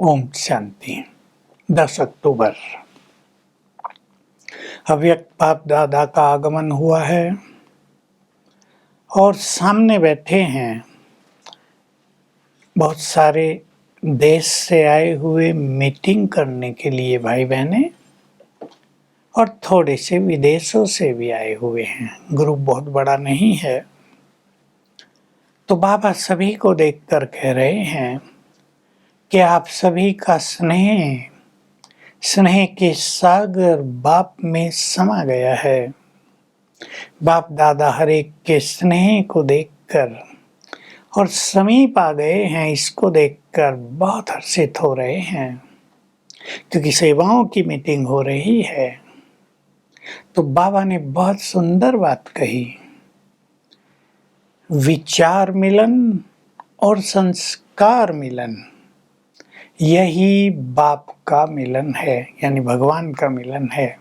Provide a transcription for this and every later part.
ओम शांति। 10 अक्टूबर अव्यक्त बाप दादा का आगमन हुआ है और सामने बैठे हैं बहुत सारे देश से आए हुए मीटिंग करने के लिए भाई बहनें, और थोड़े से विदेशों से भी आए हुए हैं। ग्रुप बहुत बड़ा नहीं है। तो बाबा सभी को देखकर कह रहे हैं कि आप सभी का स्नेह के सागर बाप में समा गया है। बाप दादा हर एक के स्नेह को देखकर और समीप आ गए हैं, इसको देखकर बहुत हर्षित हो रहे हैं, क्योंकि सेवाओं की मीटिंग हो रही है। तो बाबा ने बहुत सुंदर बात कही, विचार मिलन और संस्कार मिलन, यही बाप का मिलन है, यानी भगवान का मिलन है।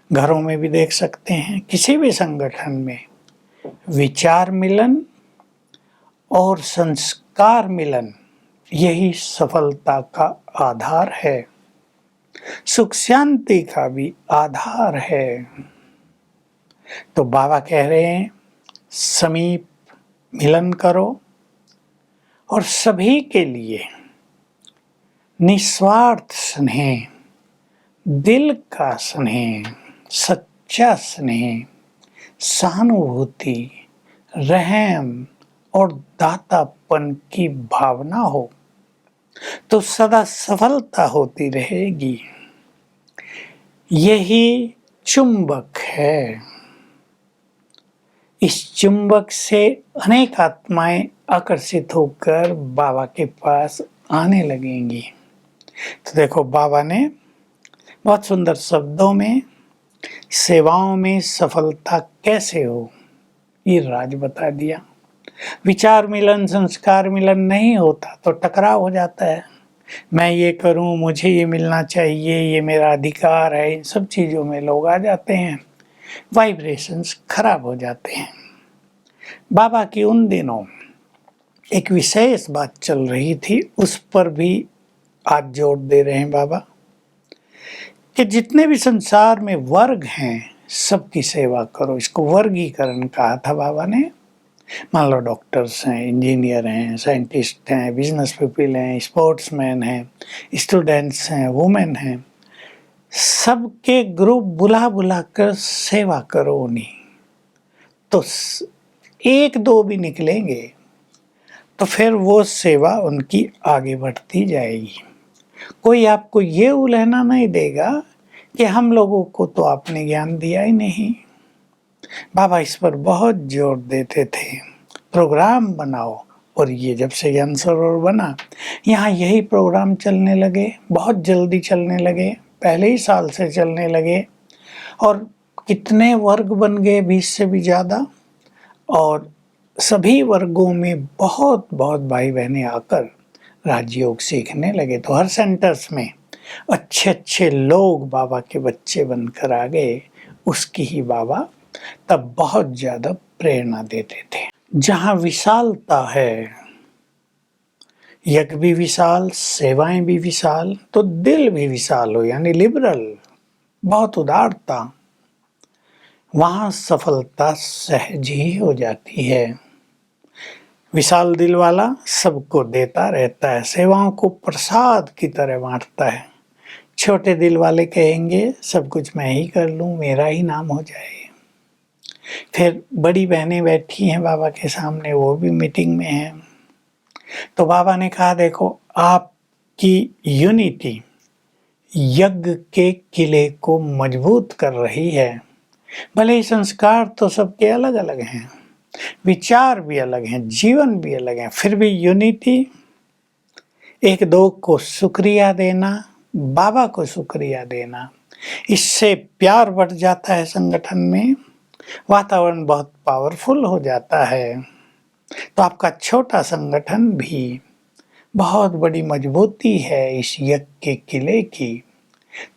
घरों में भी देख सकते हैं, किसी भी संगठन में विचार मिलन और संस्कार मिलन, यही सफलता का आधार है, सुख शांति का भी आधार है। तो बाबा कह रहे हैं समीप मिलन करो और सभी के लिए निस्वार्थ स्नेह, दिल का स्नेह, सच्चा स्नेह, सहानुभूति, रहम और दातापन की भावना हो तो सदा सफलता होती रहेगी। यही चुंबक है। इस चुंबक से अनेक आत्माएं आकर्षित होकर बाबा के पास आने लगेंगी। तो देखो, बाबा ने बहुत सुंदर शब्दों में सेवाओं में सफलता कैसे हो ये राज बता दिया। विचार मिलन, संस्कार मिलन नहीं होता तो टकराव हो जाता है। मैं ये करूं, मुझे ये मिलना चाहिए, ये मेरा अधिकार है, इन सब चीज़ों में लोग आ जाते हैं, वाइब्रेशंस खराब हो जाते हैं। बाबा की उन दिनों एक विशेष बात चल रही थी, उस पर भी आज जोर दे रहे हैं बाबा कि जितने भी संसार में वर्ग हैं सबकी सेवा करो। इसको वर्गीकरण कहा था बाबा ने। मान लो डॉक्टर्स हैं, इंजीनियर हैं, साइंटिस्ट हैं, बिजनेस पीपल हैं, स्पोर्ट्समैन हैं, स्टूडेंट्स हैं, वुमेन हैं, सबके ग्रुप बुला बुला कर सेवा करो उन्हीं। तो एक दो भी निकलेंगे तो फिर वो सेवा उनकी आगे बढ़ती जाएगी। कोई आपको ये उलझना नहीं देगा कि हम लोगों को तो आपने ज्ञान दिया ही नहीं। बाबा इस पर बहुत जोर देते थे, प्रोग्राम बनाओ। और ये जब से ज्ञान सरोवर बना, यहाँ यही प्रोग्राम चलने लगे, बहुत जल्दी चलने लगे, पहले ही साल से चलने लगे। और कितने वर्ग बन गए, 20 से भी ज़्यादा। और सभी वर्गों में बहुत बहुत भाई बहनें आकर राजयोग सीखने लगे। तो हर सेंटर्स में अच्छे अच्छे लोग बाबा के बच्चे बनकर आ गए। उसकी ही बाबा तब बहुत ज़्यादा प्रेरणा देते थे। जहाँ विशालता है, यज्ञ भी विशाल, सेवाएं भी विशाल, तो दिल भी विशाल हो, यानी लिबरल, बहुत उदारता, वहाँ सफलता सहज ही हो जाती है। विशाल दिल वाला सबको देता रहता है, सेवाओं को प्रसाद की तरह बांटता है। छोटे दिल वाले कहेंगे सब कुछ मैं ही कर लूँ, मेरा ही नाम हो जाए। फिर बड़ी बहनें बैठी हैं बाबा के सामने, वो भी मीटिंग में हैं। तो बाबा ने कहा देखो, आपकी यूनिटी यज्ञ के किले को मजबूत कर रही है। भले ही संस्कार तो सबके अलग अलग हैं, विचार भी अलग हैं, जीवन भी अलग हैं, फिर भी यूनिटी, एक दो को शुक्रिया देना, बाबा को शुक्रिया देना, इससे प्यार बढ़ जाता है संगठन में, वातावरण बहुत पावरफुल हो जाता है। तो आपका छोटा संगठन भी बहुत बड़ी मजबूती है इस यज्ञ के किले की।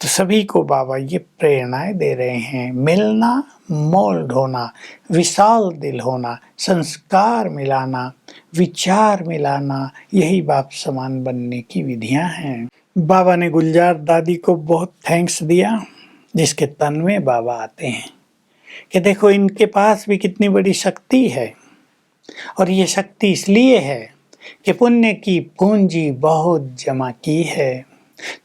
तो सभी को बाबा ये प्रेरणाएं दे रहे हैं, मिलना, मोल्ड होना, विशाल दिल होना, संस्कार मिलाना, विचार मिलाना, यही बाप समान बनने की विधियां हैं। बाबा ने गुलजार दादी को बहुत थैंक्स दिया, जिसके तन में बाबा आते हैं कि देखो इनके पास भी कितनी बड़ी शक्ति है, और ये शक्ति इसलिए है कि पुण्य की पूंजी बहुत जमा की है।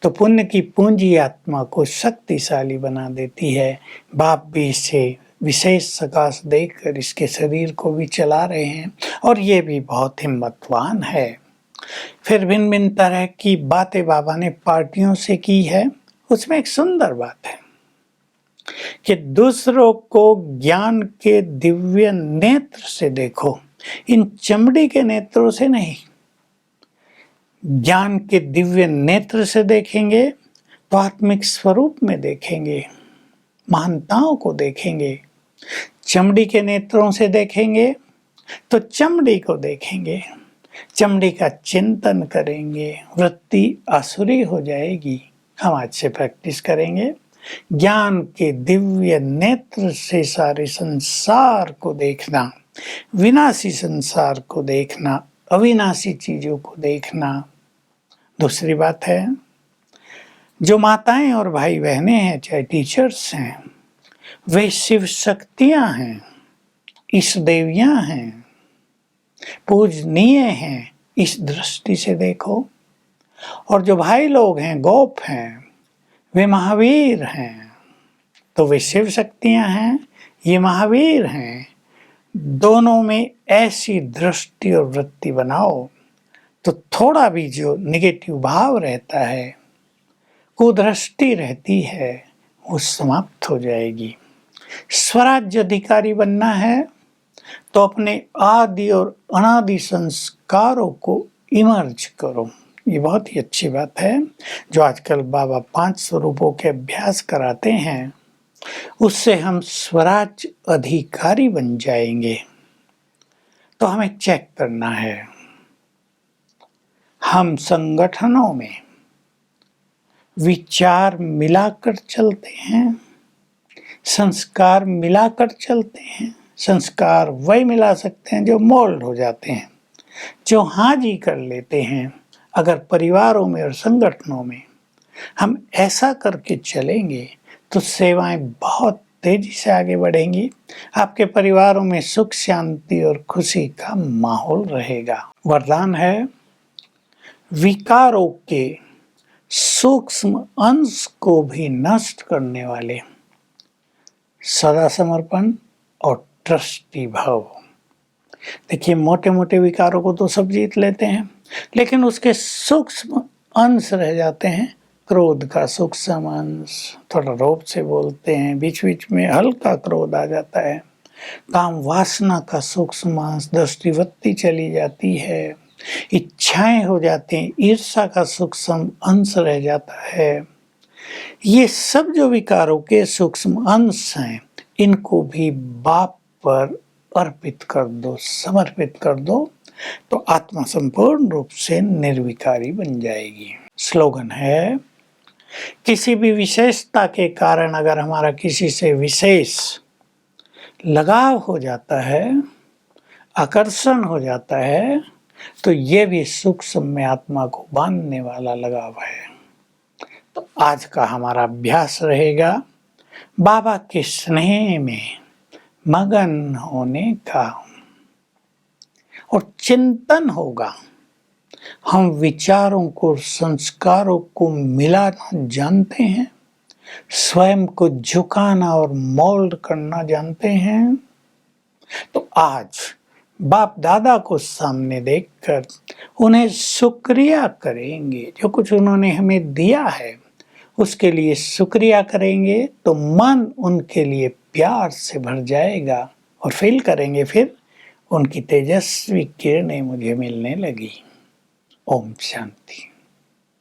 तो पुण्य की पूंजी आत्मा को शक्तिशाली बना देती है। बाप भी इसे विशेष सकाश देकर इसके शरीर को भी चला रहे हैं, और ये भी बहुत हिम्मतवान है। फिर भिन्न भिन्न तरह की बातें बाबा ने पार्टियों से की है। उसमें एक सुंदर बात है कि दूसरों को ज्ञान के दिव्य नेत्र से देखो, इन चमड़ी के नेत्रों से नहीं। ज्ञान के दिव्य नेत्र से देखेंगे तो आत्मिक स्वरूप में देखेंगे, महानताओं को देखेंगे। चमड़ी के नेत्रों से देखेंगे तो चमड़ी को देखेंगे, चमड़ी का चिंतन करेंगे, वृत्ति आसुरी हो जाएगी। हम आज से प्रैक्टिस करेंगे। ज्ञान के दिव्य नेत्र से सारे संसार को देखना, विनाशी संसार को देखना, अविनाशी चीजों को देखना। दूसरी बात है, जो माताएं और भाई बहनें हैं, चाहे टीचर्स हैं, वे शिव शक्तियां हैं, ईश देवियां हैं, पूजनीय हैं, इस दृष्टि से देखो। और जो भाई लोग हैं, गोप हैं, वे महावीर हैं, तो वे शिव शक्तियां हैं, ये महावीर हैं। दोनों में ऐसी दृष्टि और वृत्ति बनाओ तो थोड़ा भी जो निगेटिव भाव रहता है, कुदृष्टि रहती है, वो समाप्त हो जाएगी। स्वराज्य अधिकारी बनना है तो अपने आदि और अनादि संस्कारों को इमर्ज करो। ये बहुत ही अच्छी बात है जो आजकल बाबा 5 स्वरूपों के अभ्यास कराते हैं, उससे हम स्वराज्य अधिकारी बन जाएंगे। तो हमें चेक करना है, हम संगठनों में विचार मिलाकर चलते हैं, संस्कार मिलाकर चलते हैं। संस्कार वही मिला सकते हैं जो मोल्ड हो जाते हैं, जो हाँ जी कर लेते हैं। अगर परिवारों में और संगठनों में हम ऐसा करके चलेंगे तो सेवाएं बहुत तेजी से आगे बढ़ेंगी। आपके परिवारों में सुख, शांति और खुशी का माहौल रहेगा। वरदान है, विकारों के सूक्ष्म अंश को भी नष्ट करने वाले सदा समर्पण और ट्रस्टी भाव। देखिए, मोटे मोटे विकारों को तो सब जीत लेते हैं, लेकिन उसके सूक्ष्म अंश रह जाते हैं। क्रोध का सूक्ष्म अंश, थोड़ा रोब से बोलते हैं, बीच बीच में हल्का क्रोध आ जाता है। काम वासना का सूक्ष्म अंश, दृष्टिवृत्ति चली जाती है, इच्छाएं हो जाती हैं, ईर्ष्या का सूक्ष्म अंश रह जाता है। ये सब जो विकारों के सूक्ष्म अंश हैं, इनको भी बाप पर अर्पित कर दो, समर्पित कर दो, तो आत्मा संपूर्ण रूप से निर्विकारी बन जाएगी। स्लोगन है, किसी भी विशेषता के कारण अगर हमारा किसी से विशेष लगाव हो जाता है, आकर्षण हो जाता है, तो ये भी सूक्ष्म में आत्मा को बांधने वाला लगाव है। तो आज का हमारा अभ्यास रहेगा बाबा के स्नेह में मगन होने का, और चिंतन होगा। हम विचारों को, संस्कारों को मिलाना जानते हैं, स्वयं को झुकाना और मोल्ड करना जानते हैं। तो आज बाप दादा को सामने देखकर उन्हें शुक्रिया करेंगे। जो कुछ उन्होंने हमें दिया है उसके लिए शुक्रिया करेंगे, तो मन उनके लिए प्यार से भर जाएगा, और फील करेंगे फिर उनकी तेजस्वी किरणें मुझे मिलने लगी। ओम शांति।